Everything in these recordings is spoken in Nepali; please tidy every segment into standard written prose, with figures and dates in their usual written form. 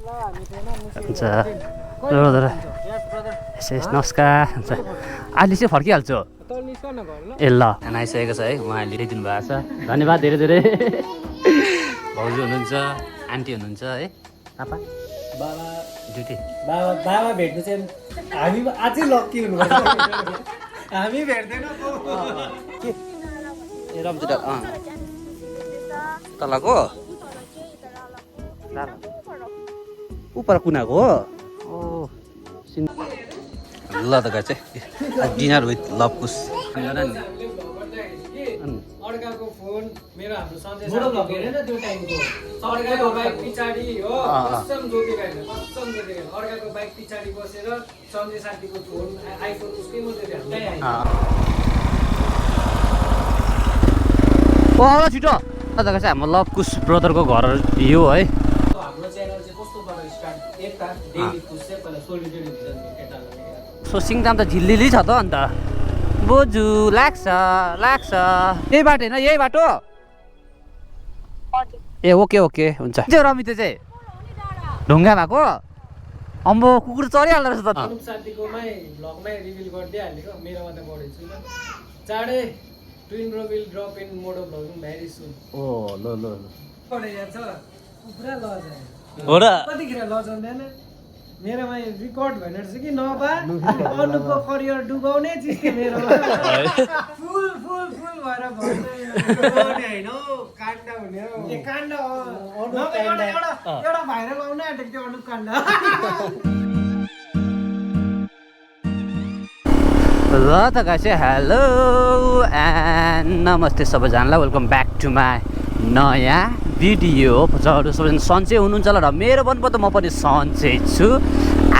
हुन्छ ब्रदर यस नमस्कार हुन्छ अहिले चाहिँ फर्किहाल्छु ए ल खाना आइसकेको छ है उहाँले ल्याइदिनु भएको छ धन्यवाद धेरै धेरै भाउजू हुनुहुन्छ आन्टी हुनुहुन्छ है पापा बाबा ड्युटी बाबा भेट्नु चाहिँ हामी अझै लक्की हुनुपर्छ हामी भेट्दैनौँ ए रम्जी दाल तलको उपर कुनाको हो ओ ल त गाई चाहिँ डिनर विथ लभकुश अर्काको फोन मेरो हाम्रो सन्जय साथी हेरेन त्यो टाइमको अर्काको बाइक पछाडि हो कसम जोतेको हैन अर्काको बाइक पछाडि बसेर सन्जय साथीको फोन आइफोन उसकै मात्रै ओ छिटो ल त गाई चाहिँ हाम्रो लभकुश ब्रदरको घर यो है हाम्रो च्यानल चाहिँ कस्तोबाट स्टार्ट यता डेली कुछ चाहिँ पहिला सोलिडेरी हुन्छ नि केटाहरुले सो सिङताम त झिल्लिली छ त अन्त बोजू लाग्छ यही बाटो होइन यही बाटो ए ओके ओके हुन्छ त्यो रमिते चाहिँ ढुङ्गा भएको अम्बो कुकुर चढिहाल्दो रहेछ त अनुप साथीकोमै भ्लगमै रिभिल गर्दै हालेको मेरोमा त गरेको छुइनँ चाँडै twin bro will drop in मोडो भ्लगिङ भेरी सुन ओ ल ल पुरा लज हो र कतिखेर लजाउँदैन मेरोमा रिकर्ड भनेर चाहिँ कि नपा अनुपको करियर डुबाउने चिज के मेरोमा फुल फुल फुल भएर भन्ने हैन हौ काण्ड हुने हो ए काण्ड एउटा भाइरल आउन आँटेको थियो अनुप काण्ड ल त गाइस हेलो एन्ड नमस्ते सबैजनालाई वेलकम ब्याक टु माई नयाँ भिडियो हजुर सबैजना सन्चै हुनुहुन्छ ल र मेरो भन्नु त म पनि सन्चै छु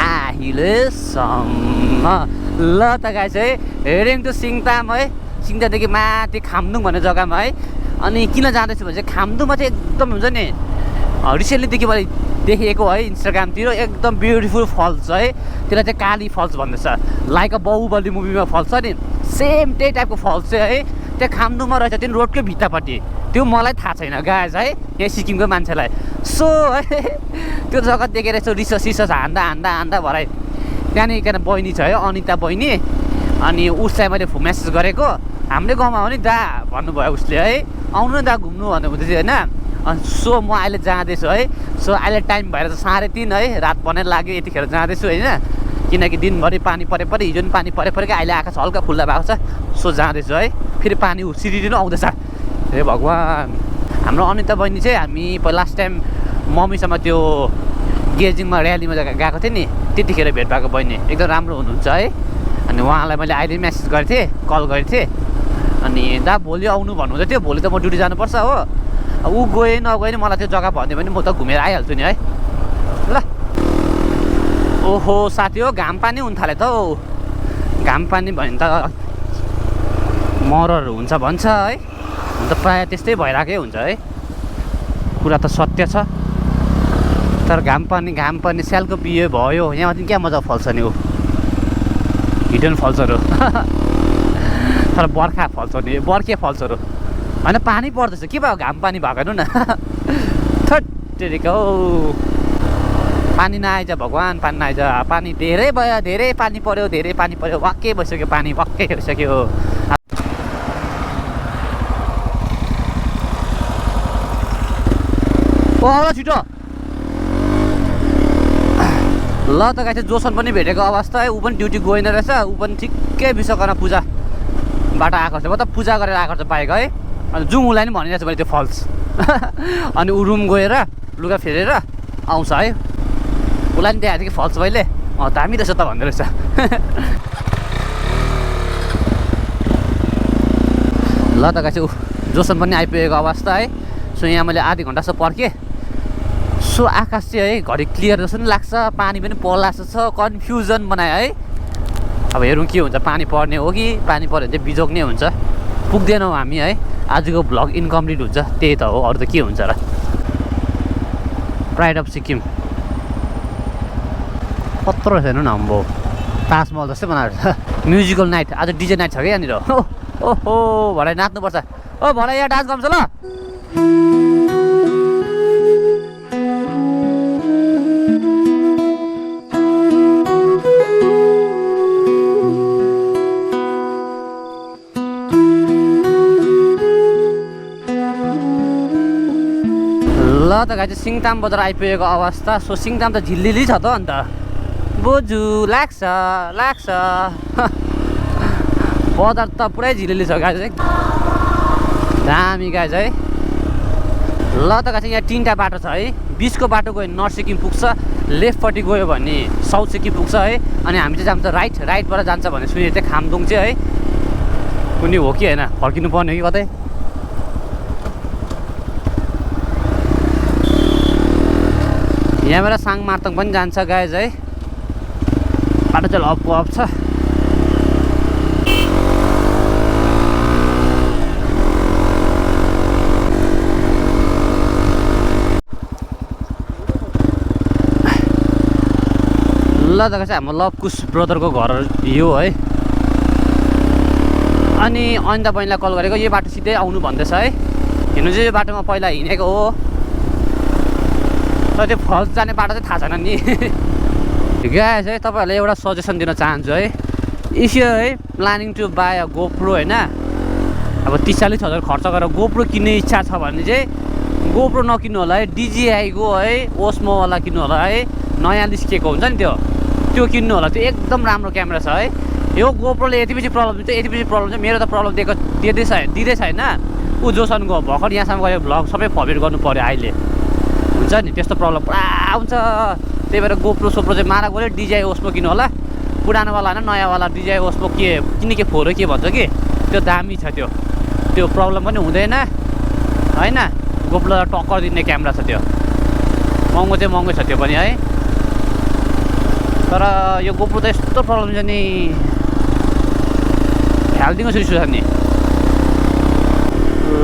अहिलेसम्म ल त गाइस है हेडिङ टु सिङताम है सिङतामदेखि माथि खामदुङ भन्ने जग्गामा है अनि किन जाँदैछु भने चाहिँ खामदुङमा चाहिँ एकदम हुन्छ नि रिसेन्टलीदेखि मैले देखेको है इन्स्टाग्रामतिर एकदम ब्युटिफुल फल्स है त्यसलाई चाहिँ काली फल्स भन्दैछ लाइक अ बाहुबली मुभीमा फल्स छ नि सेम त्यही टाइपको फल्स चाहिँ है त्यहाँ खामदुङमा रहेछ त्यो रोडकै भित्तापट्टि त्यो मलाई थाहा छैन गाइस है यहाँ सिक्किमको मान्छेलाई सो है त्यो जग्गा देखेर यसो रिसर्च हान्दा भराइ त्यहाँनिर बहिनी छ है अनिता बहिनी अनि उसलाई मैले मेसेज गरेको हाम्रै गाउँमा हो नि दा भन्नुभयो उसले है आउनु न दा घुम्नु भन्नुहुँदै थियो होइन सो म अहिले जाँदैछु है सो अहिले टाइम भएर चाहिँ 3:30 है रात बनेर लाग्यो यतिखेर जाँदैछु होइन किनकि दिनभरि पानी परे हिजो पनि पानी परे अहिले आकाश हल्का खुल्ला भएको छ सो जाँदैछु है फेरि पानी सिरिनु आउँदैछ हे भगवान् हाम्रो अनिता बहिनी चाहिँ हामी पहिला लास्ट टाइम मम्मीसँग त्यो गेजिङमा र्यालीमा गएको थिएँ नि त्यतिखेर भेट भएको बहिनी एकदम राम्रो हुनुहुन्छ है अनि उहाँलाई मैले अहिले मेसेज गरेको थिएँ कल गरेको थिएँ अनि दा भोलि आउनु भन्नुहुँदै थियो भोलि त म ड्युटी जानुपर्छ हो ऊ गएँ नगएँ नि मलाई त्यो जग्गा भन्यो भने म त घुमेर आइहाल्छु नि है ल ओहो साथी हो घाम पानी हुन थाल्यो त हौ घाम पानी भयो भने त मरर हुन्छ भन्छ है अन्त प्रायः त्यस्तै भइरहेकै हुन्छ है कुरा त सत्य छ तर घाम पानी स्यालको पिए भयो यहाँ चाहिँ क्या मजा फल्छ नि ऊ हिडन फल्सहरू तर बर्खा फल्छ नि बर्खे फल्सहरू होइन पानी पर्दैछ के भयो घाम पानी भएको हेर्नु न थट्टेरिका हौ पानी नआइज भगवान् पानी नआइज पानी धेरै भयो धेरै पानी पर्यो वाक्कै भइसक्यो पानी वाक्कै भइसक्यो ओ छिटो ल त गाई चाहिँ जोसन पनि भेटेको अवस्था है ऊ पनि ड्युटी गएन रहेछ ऊ पनि ठिक्कै विश्वकर्मा पूजाबाट आएको छ मतलब पूजा गरेर आएको छ बाइक है अनि जाउँ उसलाई नि भनिरहेको छु मैले त्यो फल्स अनि ऊ रुम गएर लुगा फेरेर आउँछ है उसलाई नि देखाएको थियो कि फल्स मैले दामी रहेछ त भन्दो रहेछ ल त गाई चाहिँ जोसन पनि आइपुगेको अवस्था है सो यहाँ मैले आधी घन्टा जस्तो पर्खेँ सो आकाश चाहिँ है घरि क्लियर जस्तो पनि लाग्छ पानी पनि पर्ला जस्तो छ कन्फ्युजन बनायो है अब हेरौँ के हुन्छ पानी पर्ने हो कि पानी पऱ्यो भने चाहिँ बिजोग्ने हुन्छ पुग्दैनौँ हामी है आजको भ्लग इन्कम्प्लिट हुन्छ त्यही त हो अरू त के हुन्छ र प्राइड अफ सिक्किम कत्रो रहेछ हेर्नु न अम्बो ताजमहल जस्तै बनाएर छ म्युजिकल नाइट आज डिजे नाइट छ क्या यहाँनिर ओहो भरे नाच्नुपर्छ ओ भरे यहाँ डान्स गर्छ ल ल त गाइज सिङताम बजार आइपुगेको अवस्था। सो सिङताम त झिल्लिली छ त अन्त बोजू लाग्छ बजार त पुरै झिल्लिली छ गाइज है दामी गाइज है। ल त गाइज यहाँ 3टा बाटो छ है। 20को बाटो गयो नर्थ सिक्किम पुग्छ, लेफ्टपट्टि गयो भने साउथ सिक्किम पुग्छ है। अनि हामी चाहिँ जान्छ राइटबाट जान्छ भने सुनेको थिएँ खामदुङ चाहिँ है। कुनै हो कि होइन फर्किनु पर्ने हो कि कतै। यहाँबाट साङमार्तङ पनि जान्छ गाइज है। बाटो चाहिँ अप छ। ल त चाहिँ हाम्रो लभकुश ब्रदरको घर यो है। अनि अन्त बहिनीलाई कल गरेको यो बाटो सिधै आउनु भन्दैछ है। हिँड्नु चाहिँ यो बाटोमा पहिला हिँडेको हो तर त्यो फल्स जाने बाटो चाहिँ थाहा छैन नि गाइस है। तपाईँहरूलाई एउटा सजेसन दिन चाहन्छु है। इफ यु है planning to buy a GoPro होइन, अब 30-40 हजार खर्च गरेर गोप्रो किन्ने इच्छा छ भने चाहिँ गोप्रो नकिन्नु होला है। DJI-को है ओस्मोवाला किन्नु होला है। नयाँ निस्किएको हुन्छ नि त्यो किन्नु होला। त्यो एकदम राम्रो क्यामेरा छ है। यो गोप्रोले यति बेसी प्रब्लम दिन्छ यति बेसी प्रब्लम चाहिँ मेरो त प्रब्लम दिँदैछ होइन। ऊ जोसँग भर्खर यहाँसम्म गयो भ्लग सबै फर्मेट गर्नु पऱ्यो अहिले हुन्छ नि त्यस्तो प्रब्लम पुरा हुन्छ। त्यही भएर गोप्रो सोप्रो चाहिँ मारा गऱ्यो। DJI ओस्मो किन्नु होला पुरानोवाला होइन नयाँवाला DJI ओस्मो के फोर के भन्छ कि त्यो दामी छ। त्यो प्रब्लम पनि हुँदैन होइन। गोप्रोलाई टक्कर दिने क्यामेरा छ त्यो। महँगो चाहिँ महँगो छ त्यो पनि है। तर यो गोप्रो त यस्तो प्रब्लम छ नि हालिदिनु रिस उठ्छ नि।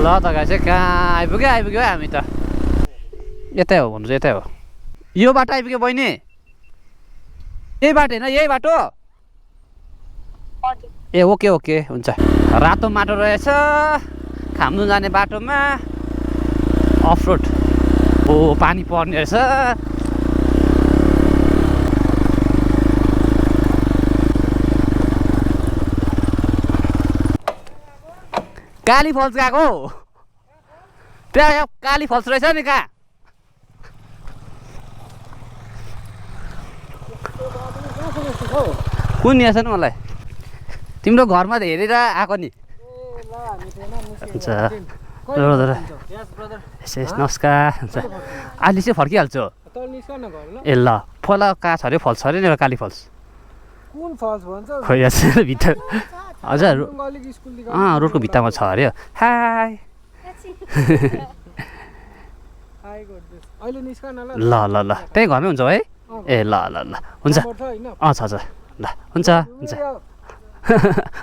ल त गाइस चाहिँ कहाँ आइपुग्यो हामी त यतै हो भन्नु चाहिँ यतै हो। यो बाटो आइपुग्यो बहिनी यही बाटो होइन यही बाटो ए ओके हुन्छ। रातो माटो रहेछ खाम्दुङ जाने बाटोमा अफ रोड। ओ पानी पर्ने रहेछ। काली फल्स गएको त्यहाँ काली फल्स रहेछ नि कहाँ कुन यहाँ छ नि मलाई तिम्रो घरमा त हेरेर आएको नि। हुन्छ नमस्कार हुन्छ अहिले चाहिँ फर्किहाल्छु ए ल पहिला कहाँ छ अरे फल्स छ अरे नि काली फल्स कुन फल्स भन्छ खोइ यहाँ भित्र हजुर रोडको भित्तामा छ अरे। हाई ल ल ल त्यही घरमै हुन्छ है ए ल ल ल हुन्छ छ ल हुन्छ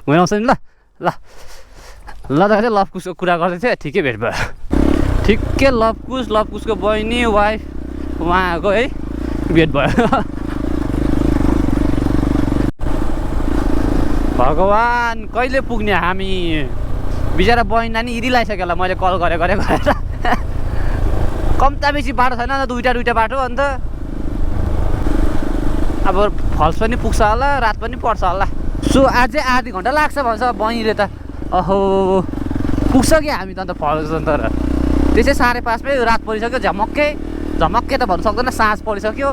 घुमाइ आउँछ नि ल ल ल त लभकुशको कुरा गर्दै थियो ठिकै भेट भयो। ठिकै लभकुशको बहिनी वाइफ उहाँको है भेट भयो। भगवान् कहिले पुग्ने हामी बिचरा बहिनी नानी इरी लगाइसक्यो होला। मैले कल गरेर कम्ता बेसी बाटो छैन दुईटा बाटो अन्त अब फल्स पनि पुग्छ होला रात पनि पर्छ होला। सो अझै आधी घन्टा लाग्छ भन्छ बहिनीले त। अहो पुग्छ कि हामी त अन्त फल्स अन्त त्यसै 5:30मै रात परिसक्यो झमक्कै त भन्नु सक्दैन साँझ परिसक्यो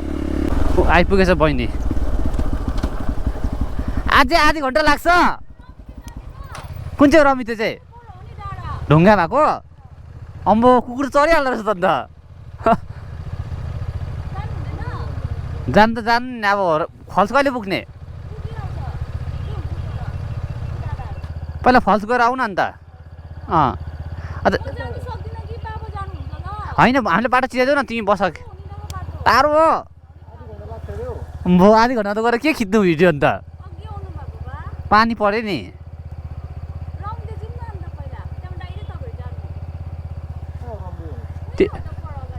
आइपुगेछ बहिनी। अझै आधी घन्टा लाग्छ। कुन चाहिँ रमिते चाहिँ ढुङ्गा भएको अम्बो कुकुर चढिहाल्दो रहेछ त अन्त जान अब फल्स कहिले पुग्ने पहिला फल्स गएर आउन अन्त होइन हामीले बाटो चिनाइदेऊ न तिमी बस टाढो हो आधी घन्टा त गएर के खिच्नु भिडियो अन्त पानी पऱ्यो नि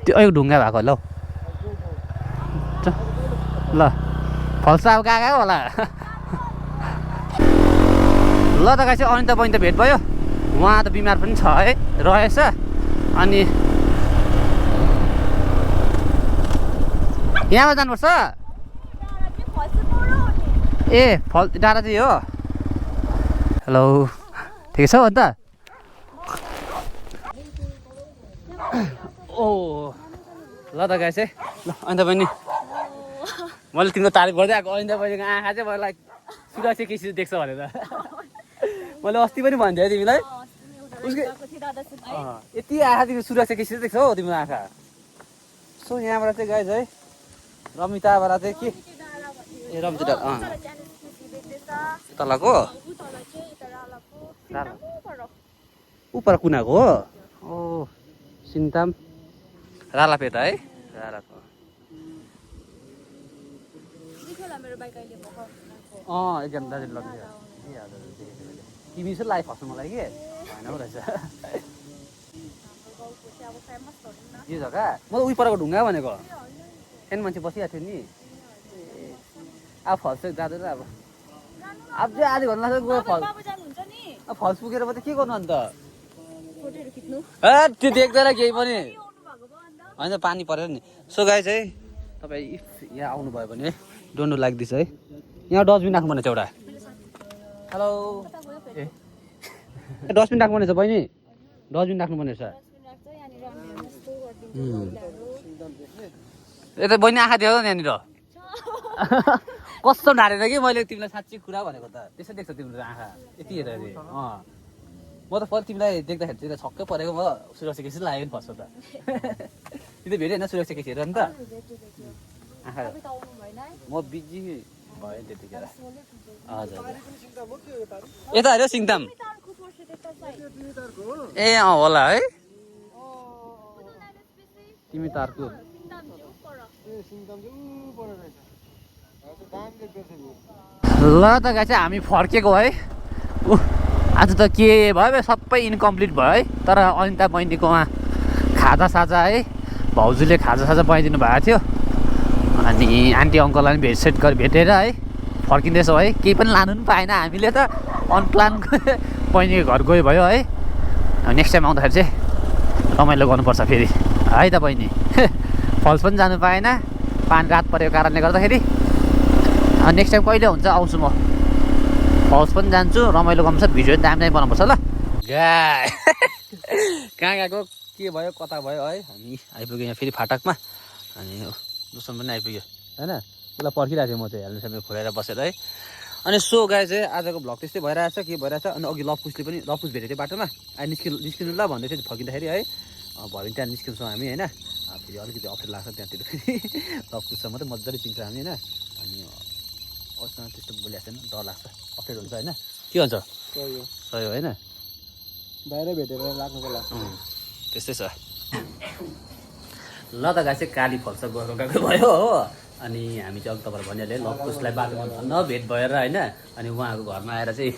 त्यो ढुङ्गा भएको ल ल फल्स अब गएको होला। ल त गाइस अनिता बहिनी त भेट भयो। उहाँ त बिमार पनि छ है रहेछ। अनि यहाँबाट जानुपर्छ ए फल डाँडा चाहिँ हो। हेलो ठिकै छ अन्त ओ ल त गाइस है ल अन्त पनि मैले तिम्रो तारिफ गर्दै आएको अन्त बहिनीको आँखा चाहिँ मलाई सुरक्षा केसी देख्छ भनेर मैले अस्ति पनि भन्थेँ तिमीलाई यति आँखा तिम्रो सुरक्षा केसी देख्छ हौ तिम्रो आँखा सो यहाँबाट चाहिँ गाइस है रमिताबाट चाहिँ के ए रमिता तलको उपर कुनाको हो ओ सिन्ताम रालापेटा है रालाको एकजना दाजु लगिदियो तिमी चाहिँ लाइफ फस्नु मलाई के होइन पो रहेछ यो जग्गा म त उही परको ढुङ्गा भनेको त्यहाँदेखि मान्छे बसिरहेको थियो नि अब फल्स चाहिँ जाँदैन अब चाहिँ आधी घन्टा लाग्छ गयो फल्स अब फल्स पुगेर मात्रै के गर्नु अन्त त्यो देख्दैन केही पनि होइन पानी परेर नि सो गाइस है तपाईँ इफ यहाँ आउनुभयो भने डोन्ट लाइक दिस है यहाँ डस्टबिन राख्नुपर्ने छ एउटा हेलो ए डस्टबिन राख्नुपर्ने छ बहिनी डस्टबिन राख्नुपर्ने छ यता बहिनी आँखा देऊ न यहाँनिर कस्तो ढारेर कि मैले तिमीलाई साँच्ची कुरा भनेको त त्यसै देख्छ तिम्रो आँखा यति हेरेर म त फर्स्ट तिमीलाई देख्दाखेरि चाहिँ छक्कै परेको म सुरक्षा केसी लाग्यो नि फर्स्ट त तिमीले भेट्यो होइन सुरक्षा केसी हेर नि त आँखा म बिजी भयो त्यतिखेर हजुर यता हेऱ्यो सिङताम ए होला है तिमी तारको ल त गाइस चाहिँ हामी फर्केको है आज त के भयो सबै इन्कम्प्लिट भयो है तर अनिता बहिनीकोमा खाजासाजा है भाउजूले खाजासाजा बनाइदिनु भएको थियो अनि आन्टी अङ्कललाई पनि भेटसेट गरेर भेटेर है फर्किँदैछौँ है केही पनि लानु पनि पाएन हामीले त अनप्लान बहिनीको घर गयो भयो है नेक्स्ट टाइम आउँदाखेरि चाहिँ रमाइलो गर्नुपर्छ फेरि है त बहिनी फल्स पनि जानु पाएन पानी रात परेको कारणले गर्दाखेरि नेक्स्ट टाइम कहिले हुन्छ आउँछु म फल्स पनि जान्छु रमाइलो गर्नुपर्छ भिडियो दामी दामी बनाउनुपर्छ ल गाई कहाँ गएको के भयो कता भयो है हामी आइपुग्यो यहाँ फेरि फाटकमा अनि दुसन पनि आइपुग्यो होइन उसलाई पर्खिरहेको थिएँ म चाहिँ हेल्मेट सेल्मेट खोलेर बसेर है अनि सो गाई चाहिँ आजको भ्लग त्यस्तै भइरहेछ के भइरहेछ अनि अघि लपुसले पनि लपुस भेटेको थियो बाटोमा निस्किनु ल भन्दै थियो फर्किँदाखेरि है भयो भने त्यहाँ निस्किन्छौँ हामी होइन फेरि अलिकति अप्ठ्यारो लाग्छ त्यहाँतिर फेरि लपुससँग मात्रै मजाले चिन्छ हामी होइन अनि अरूसँग त्यस्तो बोलिरहेको छैन डर लाग्छ अप्ठ्यारो हुन्छ होइन के भन्छ सही होइन बाहिर भेटेर लाग्नुको लाग्छ त्यस्तै छ ल त गाई चाहिँ काली फल्छ गएको गएको भयो हो अनि हामी चाहिँ अघि तपाईँहरू भनिहाल्यो लपुसलाई बाटोमा धन्न भेट भएर होइन अनि उहाँको घरमा आएर चाहिँ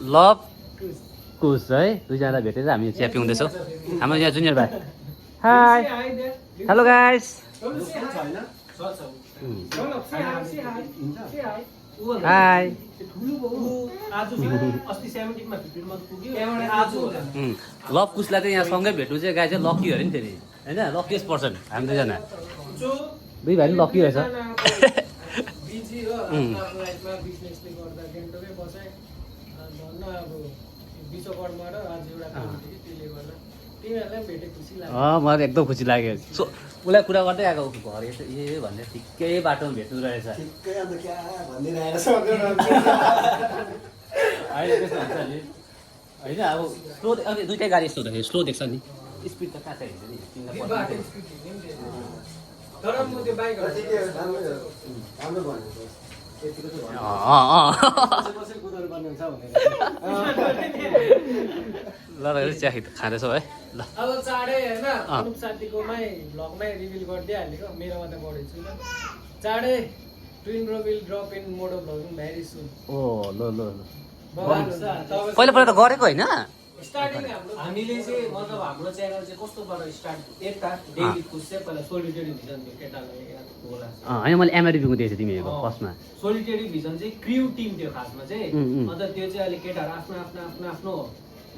लभ कुस है दुईजना भेटेर हामी चिया पिउँदैछौँ हाम्रो यहाँ जुनियर भाइ hi hello guys hi love कुसलाई चाहिँ यहाँ सँगै भेट्नु चाहिँ गाई चाहिँ लकी अरे नि फेरि होइन लकिएस्ट पर्सन हामी दुईजना दुई भाइ पनि लकी रहेछ मलाई एकदम खुसी लाग्यो सो उसलाई कुरा गर्दै आएको घर ए भन्दै ठिकै बाटोमा भेट्नु रहेछ होइन त्यस्तो हुन्छ नि होइन अब स्लो अनि दुइटै गाडी यस्तो हुँदाखेरि स्लो देख्छ नि स्पिड त कहाँ चाहिँ ल चिया खाँदैछौ है ल अब चाँडै होइन अनुप साथीकोमै भ्लगमै रिभिल गरिदिइहालेको मेरोमा त बढी छु चाँडै ट्विन रोबिल ड्रप इन मोडो भ्लगिङ भेरी सुन ओ ल ल पहिला पहिला त गरेको होइन स्टार्टिङ हामीले चाहिँ मतलब हाम्रो च्यानल चाहिँ कस्तोबाट स्टार्ट यता डेली कुछ चाहिँ पहिला सोलिटेरी भिजन थियो केटालाई होला होइन मैले एमआरपीको दिएको थिएँ तिमीहरूको फर्स्टमा सोलिटेरी भिजन चाहिँ क्रिउ टिम थियो खासमा चाहिँ अन्त त्यो चाहिँ अहिले केटाहरू आफ्नो आफ्नो आफ्नो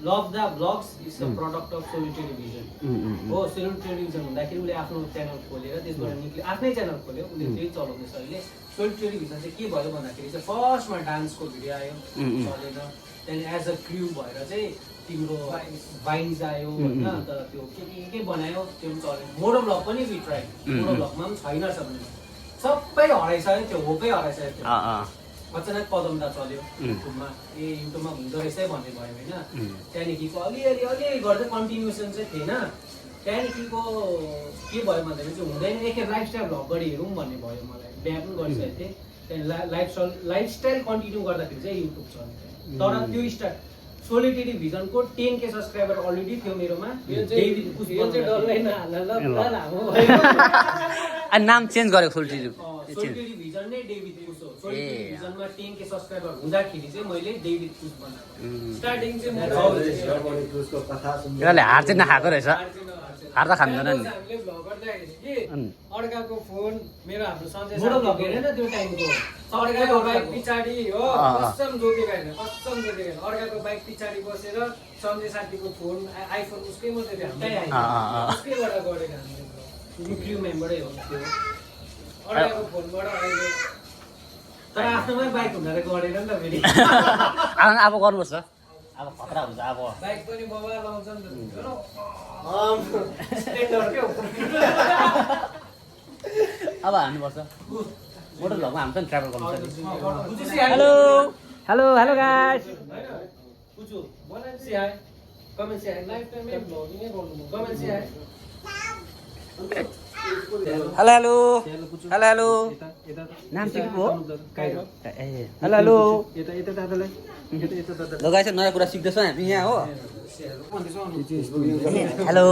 love the blogs is a product of solitary vision हो सोलिटेरी भिजन हुँदाखेरि उसले आफ्नो च्यानल खोलेर त्यसबाट निक्ल्यो आफ्नै च्यानल खोल्यो उसले त्यही चलाउँदैछ अहिले सोलिटेरी भिजन चाहिँ के भयो भन्दाखेरि चाहिँ फर्स्टमा डान्सको भिडियो आयो चलेर त्यहाँदेखि एज अ क्रिउ भएर चाहिँ तिम्रो भाइज आयो होइन अन्त त्यो के बनायो त्यो पनि चल्यो मोटो ब्लग पनि वी ट्राई मोटो ब्लगमा पनि छैन छ भने सबै हराइसक्यो त्यो होपै हराइसक्यो त्यो अचानक कदमदा चल्यो युट्युबमा युट्युबमा हुँदो रहेछ भन्ने भयो होइन त्यहाँदेखिको अलिअलि गर्दै कन्टिन्युसन चाहिँ थिएन त्यहाँदेखिको के भयो भन्दाखेरि चाहिँ हुँदैन एकखेप लाइफस्टाइल भ्लग गरी हेरौँ भन्ने भयो मलाई बिहा पनि गरिसकेको थिएँ त्यहाँदेखि लाइफस्टाइल कन्टिन्यू गर्दाखेरि चाहिँ युट्युब चल्यो तर त्यो स्टार्ट सोलिटेरी भिजनको 10K सब्सक्राइबर अलरेडी थियो मेरोमा नाम चेन्ज गरेको सोलिटेरी सोलिटेरी भिजन नै डेभिड कुस हो सोलिटेरी भिजनमा 10K सब्सक्राइबर हुँदाखेरि चाहिँ मैले डेभिड कुस बनाएको स्टार्टिङ चाहिँ हार चाहिँ नखाएको रहेछ हार त खाँदैन नि हामीले भ्लग गर्दाखेरि के अर्काको फोन मेरो हाम्रो सञ्जय मोटो भ्लग हेरेन त्यो टाइमको अर्काको बाइक पछाडि हो कसम जोतेको होइन अर्काको बाइक पछाडि बसेर सञ्जय साथीको फोन आइफोन उसकै मात्रै थियो उसकैबाट गरेको हामीले क्र्यु मेम्बरै हो त्यो अर्काको फोनबाट अहिले तर आफ्नोमै बाइक हुँदा गरेन नि त फेरि अब गर्नुपर्छ अब खतरा हुन्छ अब बाइक पनि बबा लाउँछ नि त अब हान्नुपर्छ मोटर भ्लगमा हामी पनि ट्राभल गर्नुपर्छ hello hello hello guys comment से लाइफ टाइम में ब्लॉगिंग है कमेन्ट से हेलो हेलो हेलो हेलो नाम चाहिँ के हो हेलो हेलो लगाएछ नयाँ कुरा सिक्दैछ हामी यहाँ हो हेलो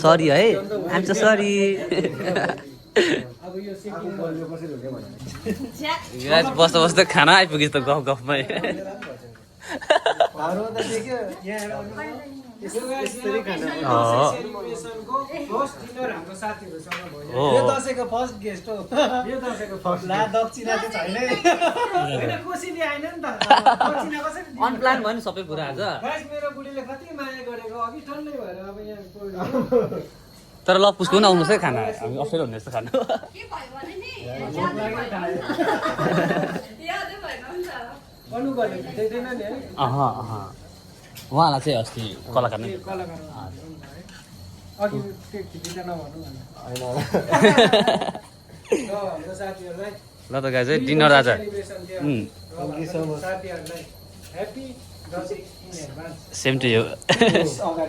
सरी है आइम सो सरी बस्दा बस्दा खाना आइपुगेछ त गफ गफमै यो दशैंको फर्स्ट गेस्ट हो यो दशैंको फर्स्ट ला दक्षिणा चाहिँ छैन हैन कोसिली आएन नि त दक्षिणा कसरी अनप्लान भयो नि सबै कुरा आज गाइस मेरो बुढीले कति माया गरेको अघि ठन्डै भएर अब यहाँ तर ल पुस्को पनि आउनुहोस् है खाना हामी अप्ठ्यारो हुने जस्तो खानु के भयो भने नि यादै भएन नि त गर्नु पर्ने देख्दैन नि है उहाँलाई चाहिँ अस्ति कलाकार नै कलाकार अघि त्यो खिचिँदा नभन्नु भने हाम्रो साथीहरूलाई ल त गाइस है डिनर आज सेलिब्रेसन थियो साथीहरूलाई happy Dashain in advance same to you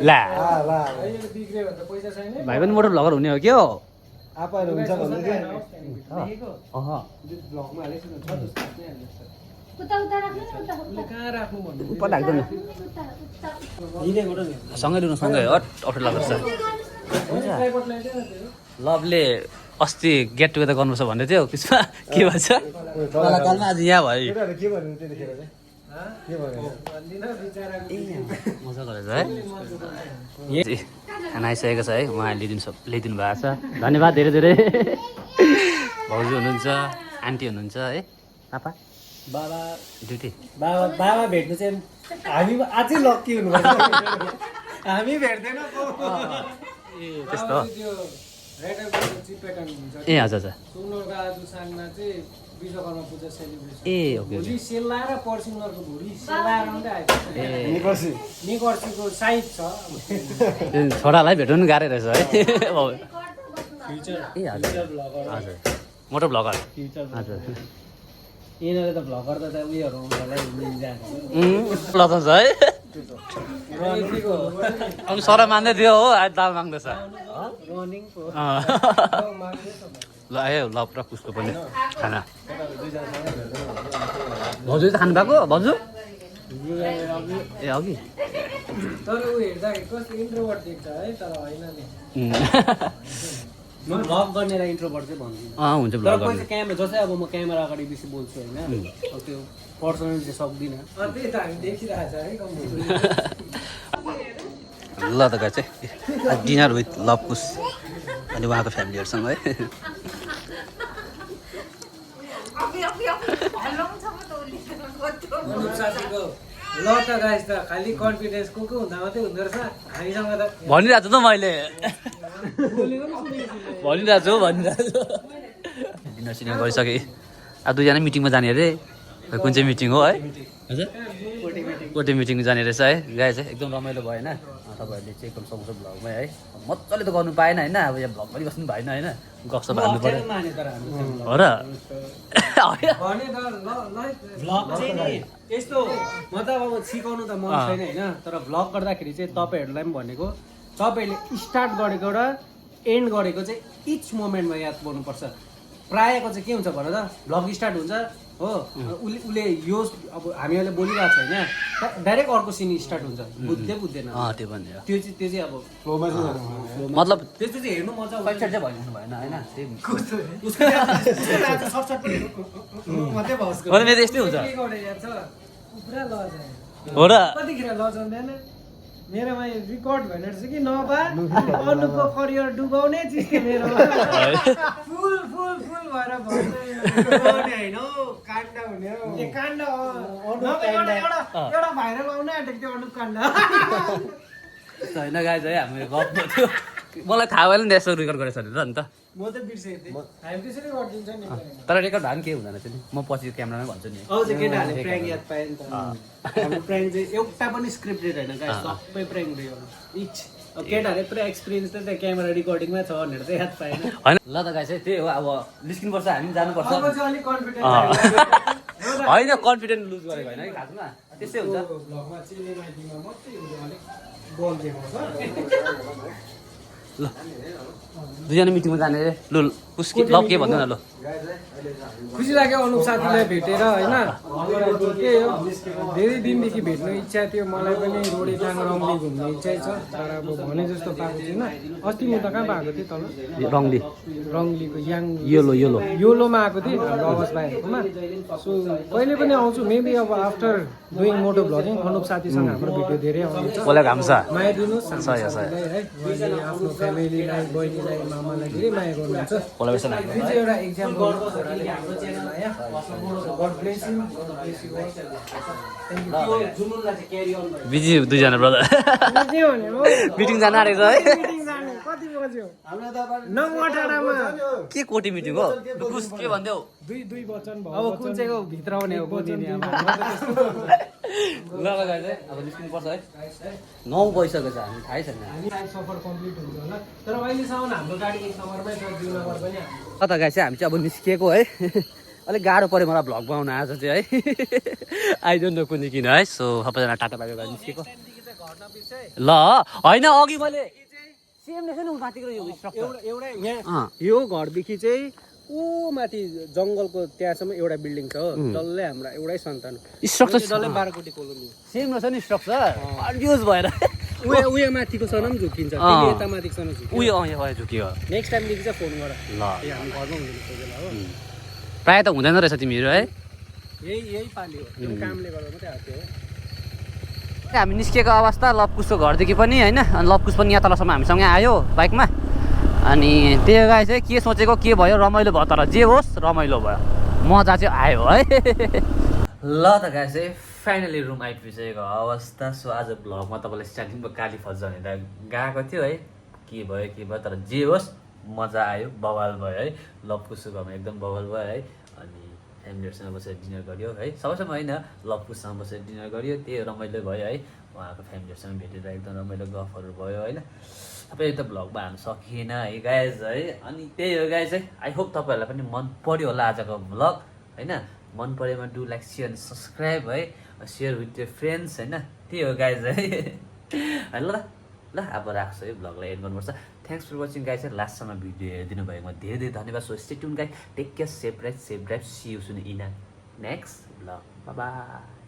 ला अहिले बिग्रियो भने त पैसा छैन भाइ पनि मोटर भ्लगर हुने हो के हो आपाहरू हुन्छ भन्दै थियो ब्लगमा हालेको छ जस्तो आफ्नै हाल्नु उता उता राख्नु नि उता उता कहाँ राख्नु भन्नु उप लाग्दैन सँगै लिनु सँगै हट अप्ठ्यारो लाग्छ ट्राइपड ल्याइदियो न त्यो लभले अस्ति गेट टुगेदर गर्नुपर्छ भन्दै थियो त्यसमा के भन्छ कलाकारमा आज यहाँ भयो के भन्नु त्यतिखेर चाहिँ के भन्नु भन्दिन बिचाराको मजा गरेछ है खाना आइसकेको छ है उहाँ ल्याइदिनु भएको छ धन्यवाद धेरै धेरै भाउजू हुनुहुन्छ आन्टी हुनुहुन्छ है पापा बाबा ड्युटी बाबा भेट्नु चाहिँ हामी अझै लक्की हुनुपर्छ हामी भेट्दैनौँ त्यस्तो हो त्यो रेडरको चिपेटन हुन्छ ए हजुर हजुर सुनरको आज साङमा चाहिँ विश्वकर्मा पूजा सेलिब्रेसन ए ओके भोलि सेलाएर पर्सि उनीहरूको भोलि सेलाएर मात्रै आइपुग्छ निकर्सीको साइज छ छोरालाई भेट्नु गाह्रै रहेछ है फ्युचर ए हजुर हजुर मोटर भ्लगर हजुर यिनीहरूले त भ्लग गर्दा त उयोहरू आउँछलाई जान्छ ल त है अब सर मान्दै थियो हो आज दाल माग्दैछ रनिङको ल आयो ल पुरा पुस्को पनि खाना भाउजू त खानु भएको भाउजू ए अघि तर ऊ हेर्दाखेरि कस्तो इन्ट्रोभर्ट देख्छ है तर होइन नि म भ्लग गर्नेलाई इन्ट्रोभर्ट चाहिँ भन्दिनँ हुन्छ तर भ्लग कोही गर्ने चाहिँ क्यामेरा जस्तै अब म क्यामेरा अगाडि बेसी बोल्छु होइन अब त्यो पर्सनल चाहिँ सक्दिनँ त्यही त हामी देखिरहेको छ है कम्प्युटर ल त गाइस चाहिँ डिनर विथ लभ कुश अनि उहाँको फ्यामिलीहरूसँग है अनुप साथीको ल त गाइस त खालि कन्फिडेन्स को हुँदा मात्रै हुँदो रहेछ हामीसँग त भनिरहेको छु त मैले बोलेको नि भनिरहेको छु डिनर सिनर गरिसकेँ अब दुईजना मिटिङमा जाने अरे कुन चाहिँ मिटिङ हो है हजुर कोटी मिटिङ जाने रहेछ है गाई चाहिँ एकदम रमाइलो भएन तपाईँहरूले चाहिँ एकदम सक्छ भ्लगमै है मजाले त गर्नु पाएन होइन अब यहाँ भ्लग पनि बस्नु भएन होइन गफसप हाल्नु पऱ्यो हो र भ्लग चाहिँ नि यस्तो म त अब सिकाउनु त मन छैन होइन तर भ्लग गर्दाखेरि चाहिँ तपाईँहरूलाई पनि भनेको तपाईँहरूले स्टार्ट गरेको र एन्ड गरेको चाहिँ इच मोमेन्टमा याद गर्नुपर्छ प्रायःको चाहिँ के हुन्छ भन त भ्लग स्टार्ट हुन्छ हो उसले यो अब हामीहरूले बोलिरहेको छ होइन डाइरेक्ट अर्को सिन स्टार्ट हुन्छ बुझ्दैन त्यो पनि हो त्यो चाहिँ अब मतलब त्यस्तो चाहिँ हेर्नु मजा आउँछ पैसा चाहिँ भइदिनु भएन होइन अनि मेरो यस्तै हुन्छ पुरा लज हो र कतिखेर लजाउँदैन मेरोमा रेकर्ड भएन रहेछ कि नभए अनुको करियर डुबाउने चिज के मेरोमा फुल फुल फुल भएर होइन काण्ड हुने हो ए काण्ड एउटा भाइरल आउन आँटेको थियो अनुप काण्ड होइन गाई चाहिँ हामी गफ थियो मलाई थाहा भएन नि यसो रेकर्ड गरेछ भनेर नि त म त बिर्सेको थिएँ हामी त्यसरी गरिदिन्छ नि तर रेकर्ड भए पनि केही हुँदैन थियो नि म पछि क्यामेरामै भन्छु नि अब चाहिँ केटाहरूले प्र्याङ्क याद पायो नि त हाम्रो प्र्याङ्क चाहिँ एउटा पनि स्क्रिप्टेड होइन गाइस सबै प्र्याङ्क रह्यो इच अब केटाहरूले पुरा एक्सपिरियन्स त त्यहाँ क्यामेरा रेकर्डिङमा छ भनेर चाहिँ याद पाएन होइन ल त गाई चाहिँ त्यही हो अब निस्किनुपर्छ हामी पनि जानुपर्छ अब चाहिँ अलिक कन्फिडेन्स होइन कन्फिडेन्ट लुज गरेको होइन कि खासमा त्यस्तै हुन्छ भ्लगमा चिने माइतीमा मात्रै हुन्छ अलिक बल देखाउँछ ल दुईजना मिटिङमा जाने रे लु उसके ल के भन्नु न ल खुसी लाग्यो अनुप साथीलाई भेटेर होइन के हो धेरै दिनदेखि भेट्नु इच्छा थियो मलाई पनि रोडेटाङ रङ्गली घुम्ने इच्छा छ तर अब भने जस्तो पाएको थिएन अस्ति म त कहाँ पाएको थिएँ तल रङ्गली रङ्गलीको याङ योलो योलोमा आएको थिएँ हाम्रो आवाज भाइहरूकोमा सो कहिले पनि आउँछु मेबी अब आफ्टर डुइङ मोटो भ्लगिङ अनुप साथीसँग हाम्रो भिडियो धेरै आउँछ कसलाई घाम छ माया दिनुहोस् हाम्रो सही हो, सही। साथीलाई है उहाँले आफ्नो फ्यामिलीलाई बहिनीलाई मामालाई धेरै माया गर्नुहुन्छ कोलाबरेसन यो चाहिँ एउटा इक्जाम्पल गड ब्लेस यु जुमुनलाई चाहिँ क्यारी अन भयो बिजी दुईजना ब्रदर के भने हो मिटिङ जान आँटेको है मिटिङ जाने कति बज्यो 9:18 के कोटी मिटिङ हो डुकुस के भन्देऊ दुई वचन भयो अब कुन चाहिँ को भित्र आउने हो कुन नि अब ल लगाएर चाहिँ अब निस्किनु पर्छ है 9 बजिसकेको छ हामी थाहै छैन हामी सफर कम्प्लिट हुन्छ होला तर अहिलेसम्म हाम्रो गाडी एक नम्बरमै छ 2 नम्बर पनि कता गाई चाहिँ हामी चाहिँ अब निस्किएको है अलिक गाह्रो पऱ्यो मलाई भ्लग बनाउन आज चाहिँ है आइडोन्ट नो कुन किन है सो सबैजना टाटा बाटो गरेर निस्केको ल होइन अघि मैले सेम रहेछ नि माथिको यो स्ट्रक्चर एउटा यहाँ यो घरदेखि चाहिँ ऊ माथि जङ्गलको त्यहाँसम्म एउटा बिल्डिङ छ हो डल्लै हाम्रो एउटै सन्तान स्ट्रक्चर डल्लै 12 कोटी कोलोनी सेम रहेछ नि स्ट्रक्चर कन्फ्युज भएर उयो माथिको सनम झुकिन्छ फेरि यता माथिको सनम झुकिन्छ उयो यहाँ झुक्यो नेक्स्ट टाइमदेखि चाहिँ फोन गर ल ए हामी घरमा हुँदैन कोही बेला हो प्रायः त हुँदैन रहेछ तिमीहरू है यही पालि हो त्यो कामले गर्दा मात्रै आएको हो हामी निस्किएको अवस्था लपकुसको घरदेखि पनि होइन अनि लपकुस पनि यहाँ तलसम्म हामीसँगै आयो बाइकमा अनि त्यो गाई चाहिँ के सोचेको के भयो रमाइलो भयो तर जे होस् रमाइलो भयो मजा चाहिँ आयो है ल त गाई चाहिँ फाइनली रुम आइपुगिसकेको अवस्था सो आज भ्लगमा तपाईँलाई स्टार्टिङमा काली फज भनेर गएको थियो है के भयो तर जे होस् मजा आयो बवाल भयो है लपकुसको घरमा एकदम बवाल भयो है अनि फ्यामिलीहरूसँग बसेर डिनर गऱ्यो है सबैसँग होइन लपकुससँग बसेर डिनर गऱ्यो त्यही रमाइलो भयो है उहाँको फ्यामिलीहरूसँग भेटेर एकदम रमाइलो गफहरू भयो होइन सबै त भ्लगमा हाल्नु सकिएन है गाइज है अनि त्यही हो गाइज है आई होप तपाईँहरूलाई पनि मन पऱ्यो होला आजको भ्लग होइन मन पऱ्योमा do like share and subscribe है सेयर विथ यर फ्रेन्ड्स होइन त्यही हो गाइज है ल अब राख्छु है भ्लगलाई एन्ड गर्नुपर्छ थ्याङ्क्स फर वाचिङ गाइज है लास्टसम्म भिडियो हेरिदिनु भएकोमा धेरै धेरै धन्यवाद so stay tune guys take care safe drive see you soon in next vlog by